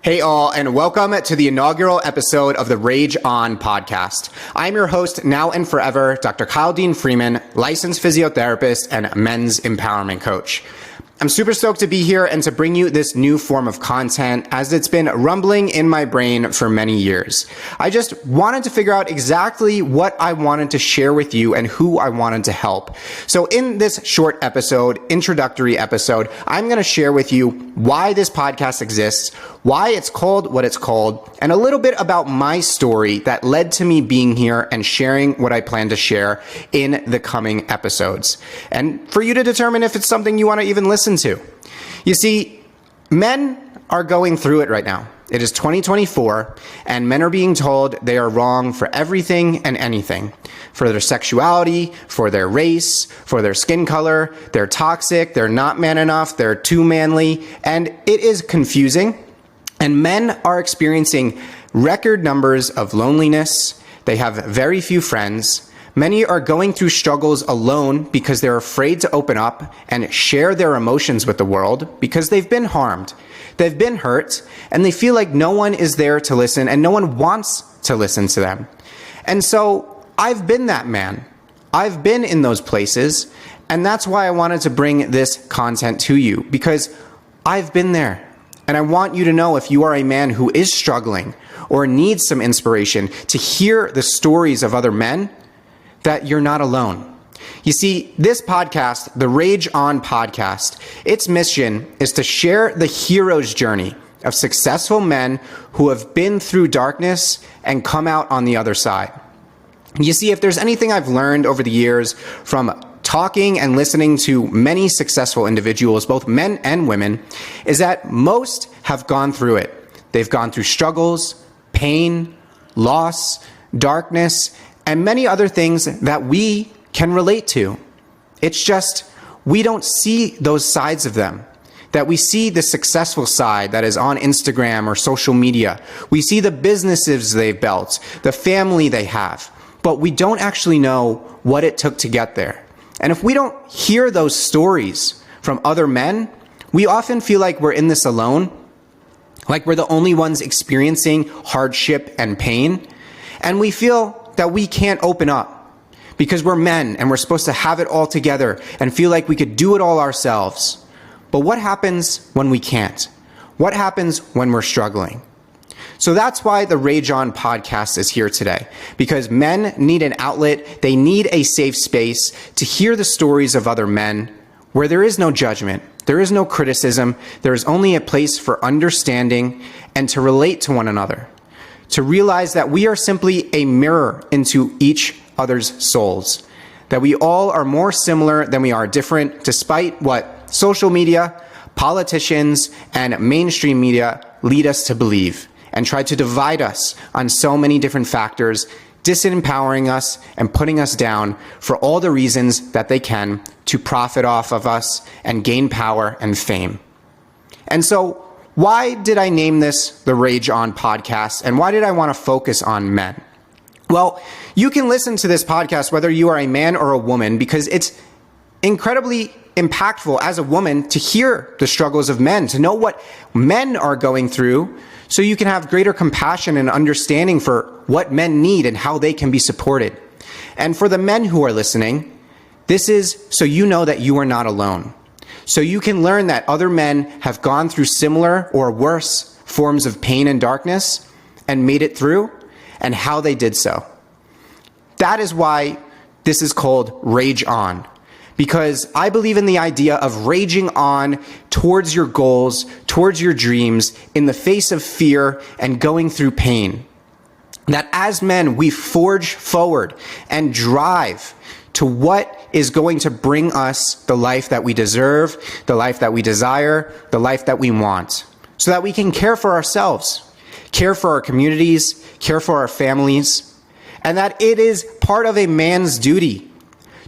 Hey all, and welcome to the inaugural episode of the Rage On podcast. I'm your host now and forever, Dr. Kyle Dean Freeman, licensed physiotherapist and men's empowerment coach. I'm super stoked to be here and to bring you this new form of content as it's been rumbling in my brain for many years. I just wanted to figure out exactly what I wanted to share with you and who I wanted to help. So in this short episode, introductory episode, I'm going to share with you why this podcast exists, why it's called what it's called, and a little bit about my story that led to me being here and sharing what I plan to share in the coming episodes. And for you to determine if it's something you want to even listen to. You see, men are going through it right now. It is 2024, and men are being told they are wrong for everything and anything. For their sexuality, for their race, for their skin color, they're toxic, they're not man enough, they're too manly, and it is confusing. And men are experiencing record numbers of loneliness. They have very few friends. Many are going through struggles alone because they're afraid to open up and share their emotions with the world because they've been harmed, they've been hurt, and they feel like no one is there to listen and no one wants to listen to them. And so I've been that man. I've been in those places, and that's why I wanted to bring this content to you, because I've been there. And I want you to know, if you are a man who is struggling or needs some inspiration to hear the stories of other men, that you're not alone. You see, this podcast, the Rage On podcast, its mission is to share the hero's journey of successful men who have been through darkness and come out on the other side. You see, if there's anything I've learned over the years from talking and listening to many successful individuals, both men and women, is that most have gone through it. They've gone through struggles, pain, loss, darkness, and many other things that we can relate to. It's just, we don't see those sides of them. That we see the successful side that is on Instagram or social media. We see the businesses they've built, the family they have, but we don't actually know what it took to get there. And if we don't hear those stories from other men, we often feel like we're in this alone, like we're the only ones experiencing hardship and pain, and we feel that we can't open up because we're men and we're supposed to have it all together and feel like we could do it all ourselves. But what happens when we can't? What happens when we're struggling? So that's why the Rage On podcast is here today, because men need an outlet, they need a safe space to hear the stories of other men where there is no judgment, there is no criticism, there is only a place for understanding and to relate to one another. To realize that we are simply a mirror into each other's souls, that we all are more similar than we are different, despite what social media, politicians, and mainstream media lead us to believe and try to divide us on so many different factors, disempowering us and putting us down for all the reasons that they can to profit off of us and gain power and fame. And so, why did I name this the Rage On podcast, and why did I want to focus on men? Well, you can listen to this podcast whether you are a man or a woman, because it's incredibly impactful as a woman to hear the struggles of men, to know what men are going through, so you can have greater compassion and understanding for what men need and how they can be supported. And for the men who are listening, this is so you know that you are not alone. So you can learn that other men have gone through similar or worse forms of pain and darkness and made it through, and how they did so. That is why this is called Rage On, because I believe in the idea of raging on towards your goals, towards your dreams, in the face of fear and going through pain. That as men, we forge forward and drive to what is going to bring us the life that we deserve, the life that we desire, the life that we want, so that we can care for ourselves, care for our communities, care for our families, and that it is part of a man's duty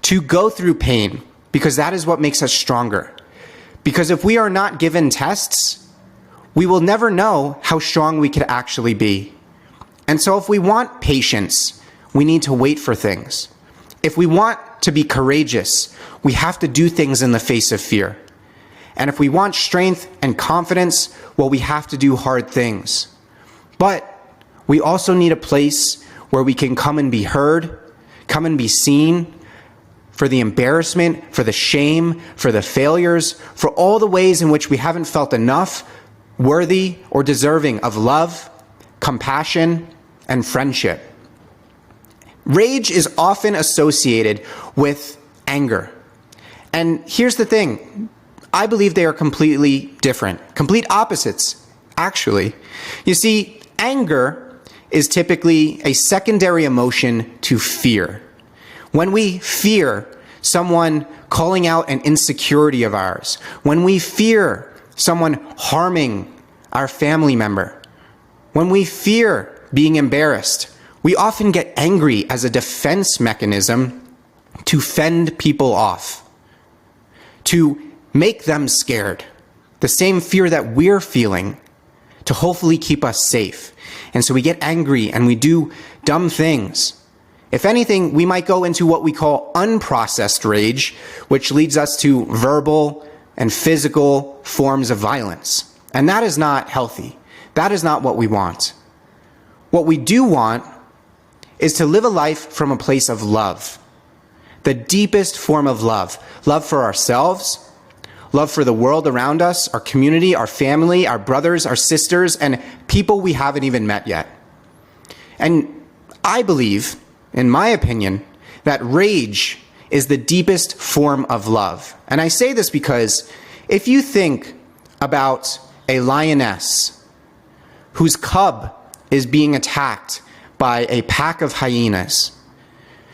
to go through pain, because that is what makes us stronger. Because if we are not given tests, we will never know how strong we could actually be. And so if we want patience, we need to wait for things. If we want to be courageous, we have to do things in the face of fear. And if we want strength and confidence, well, we have to do hard things. But we also need a place where we can come and be heard, come and be seen, for the embarrassment, for the shame, for the failures, for all the ways in which we haven't felt enough, worthy, or deserving of love, compassion, and friendship. Rage is often associated with anger. And here's the thing. I believe they are completely different, complete opposites, actually. You see, anger is typically a secondary emotion to fear. When we fear someone calling out an insecurity of ours, when we fear someone harming our family member, when we fear being embarrassed, we often get angry as a defense mechanism to fend people off, to make them scared, the same fear that we're feeling, to hopefully keep us safe. And so we get angry and we do dumb things. If anything, we might go into what we call unprocessed rage, which leads us to verbal and physical forms of violence. And that is not healthy. That is not what we want. What we do want is to live a life from a place of love, the deepest form of love. Love for ourselves, love for the world around us, our community, our family, our brothers, our sisters, and people we haven't even met yet. And I believe, in my opinion, that rage is the deepest form of love. And I say this because if you think about a lioness whose cub is being attacked by a pack of hyenas,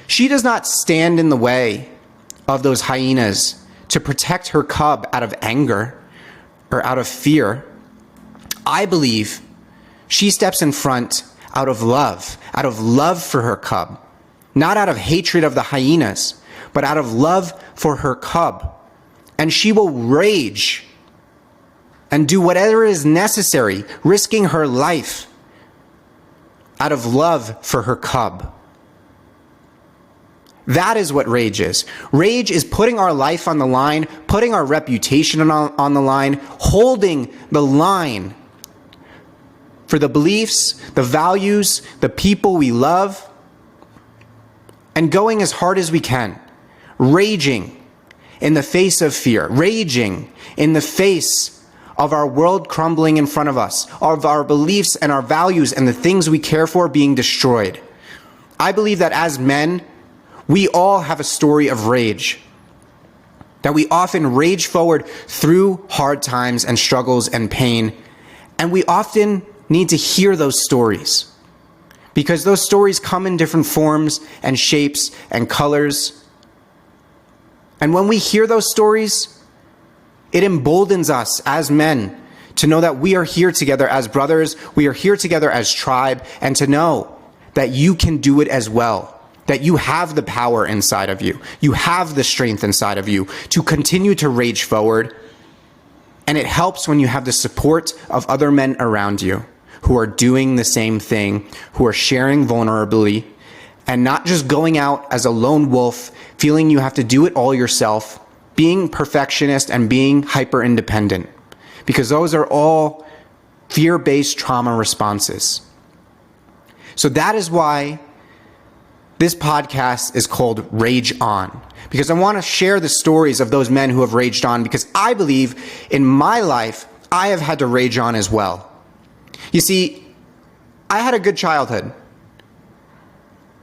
she does not stand in the way of those hyenas to protect her cub out of anger or out of fear. I believe she steps in front out of love for her cub, not out of hatred of the hyenas, but out of love for her cub. And she will rage and do whatever is necessary, risking her life out of love for her cub. That is what rage is. Rage is putting our life on the line, putting our reputation on the line, holding the line for the beliefs, the values, the people we love, and going as hard as we can, raging in the face of fear, raging in the face of our world crumbling in front of us, of our beliefs and our values and the things we care for being destroyed. I believe that as men, we all have a story of rage, that we often rage forward through hard times and struggles and pain, and we often need to hear those stories, because those stories come in different forms and shapes and colors. And when we hear those stories, it emboldens us as men to know that we are here together as brothers, we are here together as tribe, and to know that you can do it as well. That you have the power inside of you. You have the strength inside of you to continue to rage forward. And it helps when you have the support of other men around you who are doing the same thing, who are sharing vulnerability, and not just going out as a lone wolf, feeling you have to do it all yourself, being perfectionist and being hyper-independent. Because those are all fear-based trauma responses. So that is why this podcast is called Rage On, because I want to share the stories of those men who have raged on, because I believe in my life, I have had to rage on as well. You see, I had a good childhood.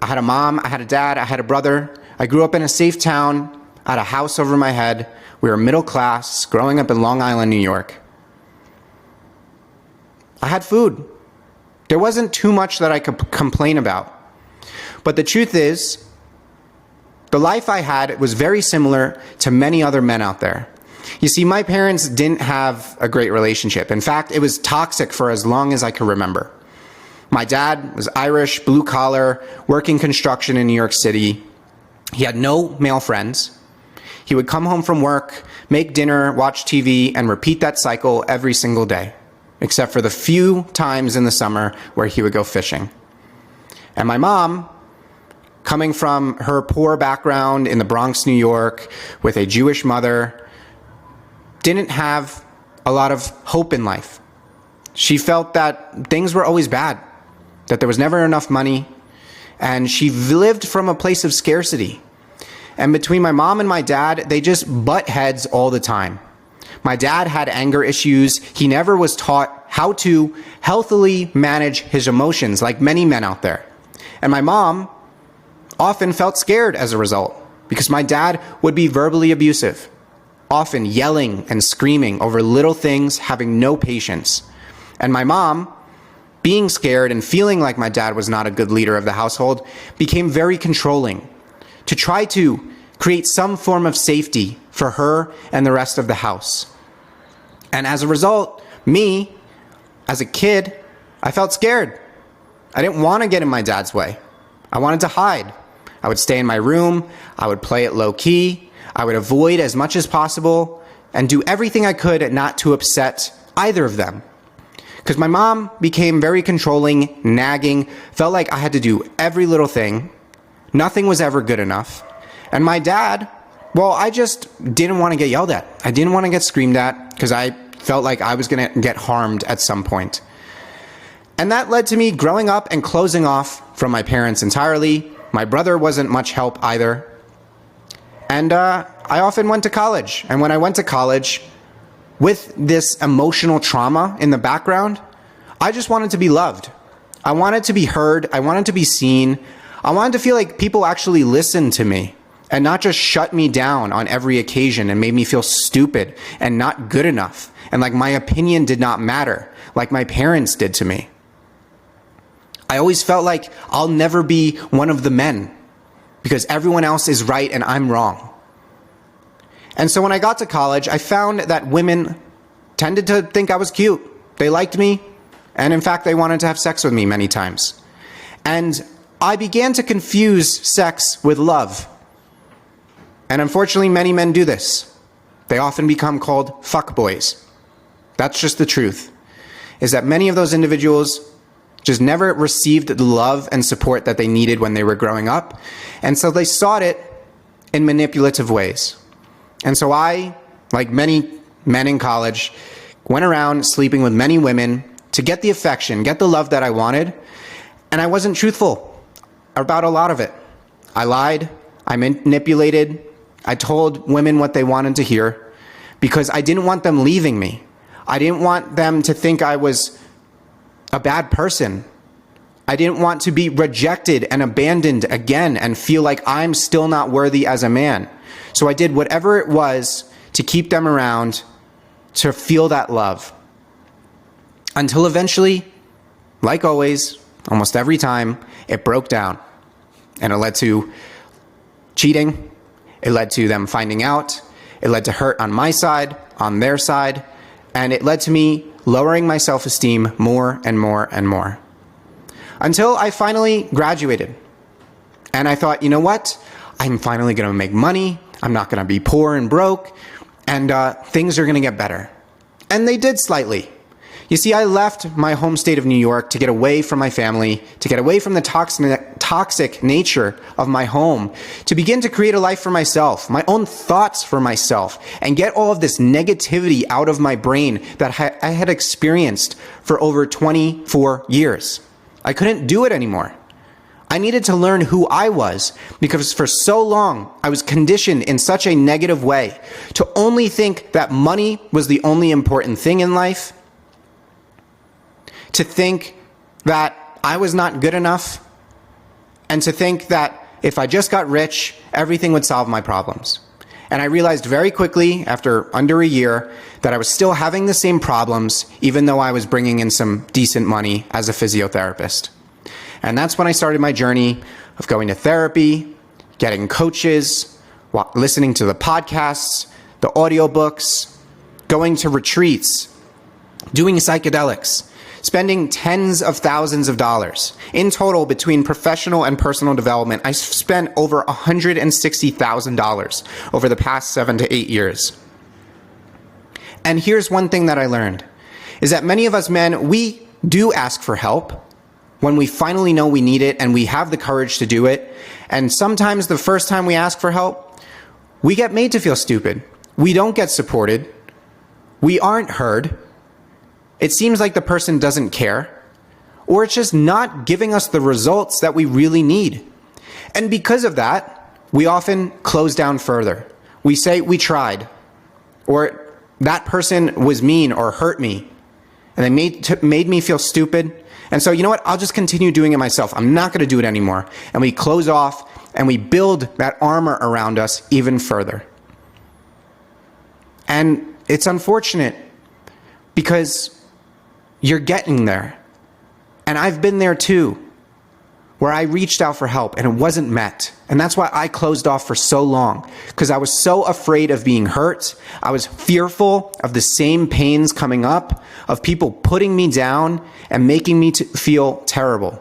I had a mom, I had a dad, I had a brother. I grew up in a safe town, I had a house over my head. We were middle class, growing up in Long Island, New York. I had food. There wasn't too much that I could complain about. But the truth is, the life I had was very similar to many other men out there. You see, my parents didn't have a great relationship. In fact, it was toxic for as long as I could remember. My dad was Irish, blue collar, working construction in New York City. He had no male friends. He would come home from work, make dinner, watch TV, and repeat that cycle every single day, except for the few times in the summer where he would go fishing. And my mom, coming from her poor background in the Bronx, New York, with a Jewish mother, didn't have a lot of hope in life. She felt that things were always bad, that there was never enough money, and she lived from a place of scarcity. And between my mom and my dad, they just butt heads all the time. My dad had anger issues. He never was taught how to healthily manage his emotions like many men out there. And my mom often felt scared as a result because my dad would be verbally abusive, often yelling and screaming over little things, having no patience. And my mom, being scared and feeling like my dad was not a good leader of the household, became very controlling to try to create some form of safety for her and the rest of the house. And as a result, me, as a kid, I felt scared. I didn't want to get in my dad's way. I wanted to hide. I would stay in my room. I would play it low key. I would avoid as much as possible and do everything I could not to upset either of them. Because my mom became very controlling, nagging, felt like I had to do every little thing. Nothing was ever good enough. And my dad, well, I just didn't want to get yelled at. I didn't want to get screamed at because I felt like I was going to get harmed at some point. And that led to me growing up and closing off from my parents entirely. My brother wasn't much help either. And I often went to college. And when I went to college, with this emotional trauma in the background, I just wanted to be loved. I wanted to be heard. I wanted to be seen. I wanted to feel like people actually listened to me and not just shut me down on every occasion and made me feel stupid and not good enough and like my opinion did not matter, like my parents did to me. I always felt like I'll never be one of the men because everyone else is right and I'm wrong. And so when I got to college, I found that women tended to think I was cute. They liked me, and in fact, they wanted to have sex with me many times. And I began to confuse sex with love. And unfortunately, many men do this. They often become called fuckboys. That's just the truth, is that many of those individuals just never received the love and support that they needed when they were growing up. And so they sought it in manipulative ways. And so I, like many men in college, went around sleeping with many women to get the affection, get the love that I wanted. And I wasn't truthful about a lot of it. I lied, I manipulated, I told women what they wanted to hear because I didn't want them leaving me. I didn't want them to think I was a bad person. I didn't want to be rejected and abandoned again and feel like I'm still not worthy as a man. So I did whatever it was to keep them around, to feel that love. Until eventually, like always, almost every time, it broke down. And it led to cheating. It led to them finding out. It led to hurt on my side, on their side. And it led to me lowering my self-esteem more and more and more. Until I finally graduated. And I thought, you know what? I'm finally going to make money. I'm not going to be poor and broke. And things are going to get better. And they did slightly. You see, I left my home state of New York to get away from my family, to get away from the toxic nature of my home, to begin to create a life for myself, my own thoughts for myself, and get all of this negativity out of my brain that I had experienced for over 24 years. I couldn't do it anymore. I needed to learn who I was because for so long I was conditioned in such a negative way to only think that money was the only important thing in life, to think that I was not good enough, and to think that if I just got rich, everything would solve my problems. And I realized very quickly, after under a year, that I was still having the same problems, even though I was bringing in some decent money as a physiotherapist. And that's when I started my journey of going to therapy, getting coaches, listening to the podcasts, the audiobooks, going to retreats, doing psychedelics, spending tens of thousands of dollars. In total, between professional and personal development, I spent over $160,000 over the past 7 to 8 years. And here's one thing that I learned, is that many of us men, we do ask for help when we finally know we need it and we have the courage to do it. And sometimes the first time we ask for help, we get made to feel stupid. We don't get supported. we aren't heard, it seems like the person doesn't care, or it's just not giving us the results that we really need. And because of that, we often close down further. We say we tried, or that person was mean or hurt me, and they made me feel stupid. And so, you know what? I'll just continue doing it myself. I'm not going to do it anymore. And we close off and we build that armor around us even further. And it's unfortunate because you're getting there. And I've been there too, where I reached out for help and it wasn't met. And that's why I closed off for so long, because I was so afraid of being hurt. I was fearful of the same pains coming up, of people putting me down and making me feel terrible.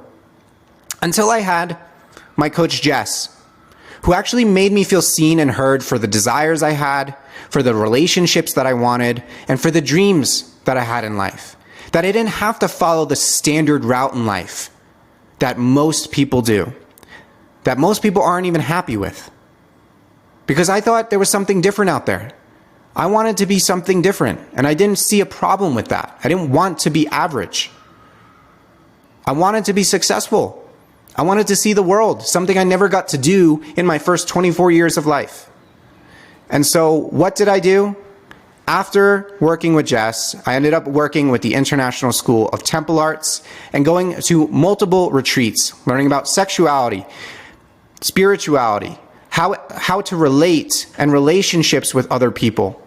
Until I had my coach Jess, who actually made me feel seen and heard for the desires I had, for the relationships that I wanted, and for the dreams that I had in life. That I didn't have to follow the standard route in life that most people do, that most people aren't even happy with. Because I thought there was something different out there. I wanted to be something different, and I didn't see a problem with that. I didn't want to be average. I wanted to be successful. I wanted to see the world, something I never got to do in my first 24 years of life. And so what did I do? After working with Jess, I ended up working with the International School of Temple Arts and going to multiple retreats, learning about sexuality, spirituality, how to relate and relationships with other people.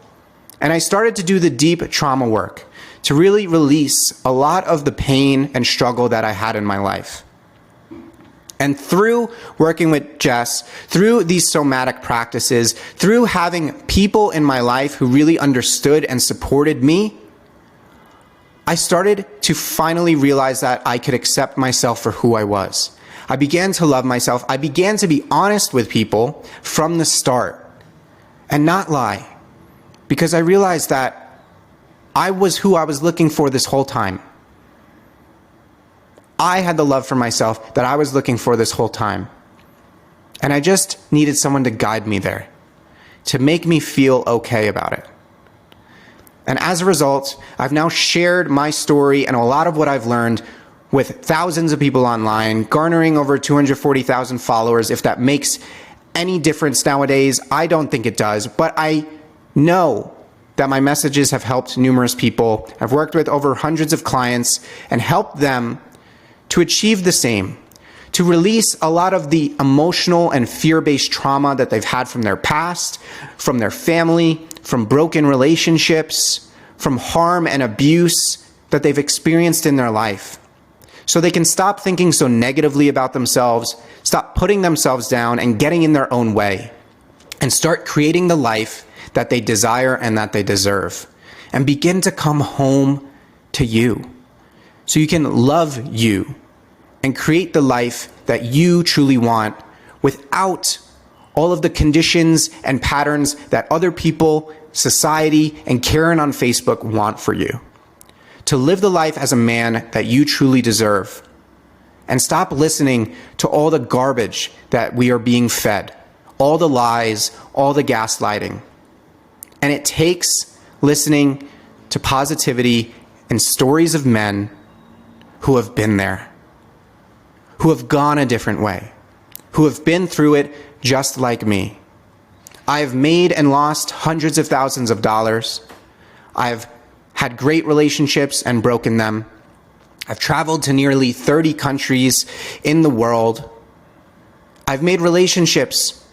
And I started to do the deep trauma work to really release a lot of the pain and struggle that I had in my life. And through working with Jess, through these somatic practices, through having people in my life who really understood and supported me, I started to finally realize that I could accept myself for who I was. I began to love myself. I began to be honest with people from the start and not lie, because I realized that I was who I was looking for this whole time. I had the love for myself that I was looking for this whole time. And I just needed someone to guide me there, to make me feel okay about it. And as a result, I've now shared my story and a lot of what I've learned with thousands of people online, garnering over 240,000 followers. If that makes any difference nowadays, I don't think it does, but I know that my messages have helped numerous people. I've worked with over hundreds of clients and helped them to achieve the same, to release a lot of the emotional and fear-based trauma that they've had from their past, from their family, from broken relationships, from harm and abuse that they've experienced in their life. So they can stop thinking so negatively about themselves, stop putting themselves down and getting in their own way, and start creating the life that they desire and that they deserve, and begin to come home to you. So you can love you and create the life that you truly want without all of the conditions and patterns that other people, society, and Karen on Facebook want for you. To live the life as a man that you truly deserve. And stop listening to all the garbage that we are being fed, all the lies, all the gaslighting. And it takes listening to positivity and stories of men who have been there, who have gone a different way, who have been through it just like me. I have made and lost hundreds of thousands of dollars. I've had great relationships and broken them. I've traveled to nearly 30 countries in the world. I've made relationships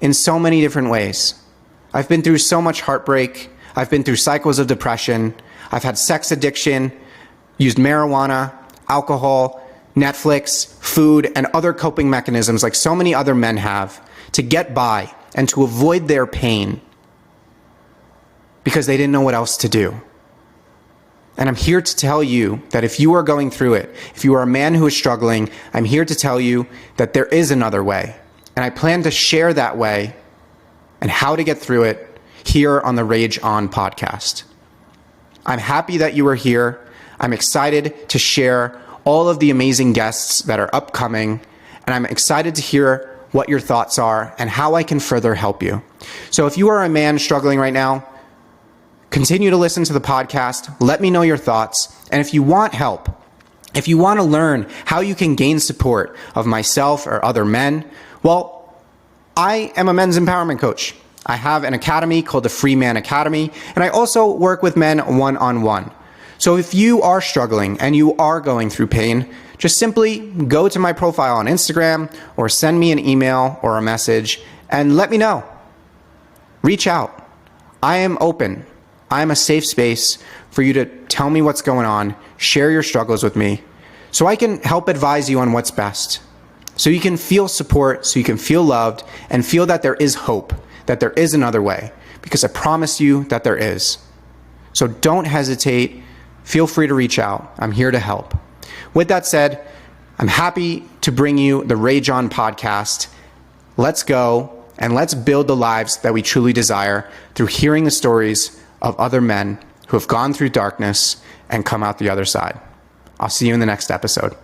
in so many different ways. I've been through so much heartbreak. I've been through cycles of depression. I've had sex addiction, used marijuana, alcohol, Netflix, food, and other coping mechanisms like so many other men have to get by and to avoid their pain because they didn't know what else to do. And I'm here to tell you that if you are going through it, if you are a man who is struggling, I'm here to tell you that there is another way. And I plan to share that way and how to get through it here on the Rage On podcast. I'm happy that you are here. I'm excited to share all of the amazing guests that are upcoming, and I'm excited to hear what your thoughts are and how I can further help you. So if you are a man struggling right now, Continue to listen to the podcast. Let me know your thoughts. And if you want help, if you want to learn how you can gain support of myself or other men, well, I am a men's empowerment coach. I have an academy called the Freeman Academy, and I also work with men one-on-one. So if you are struggling and you are going through pain, just simply go to my profile on Instagram or send me an email or a message and let me know. Reach out. I am open. I am a safe space for you to tell me what's going on, share your struggles with me, so I can help advise you on what's best. So you can feel support, so you can feel loved, and feel that there is hope, that there is another way, because I promise you that there is. So don't hesitate. Feel free to reach out. I'm here to help. With that said, I'm happy to bring you the Rage On podcast. Let's go and let's build the lives that we truly desire through hearing the stories of other men who have gone through darkness and come out the other side. I'll see you in the next episode.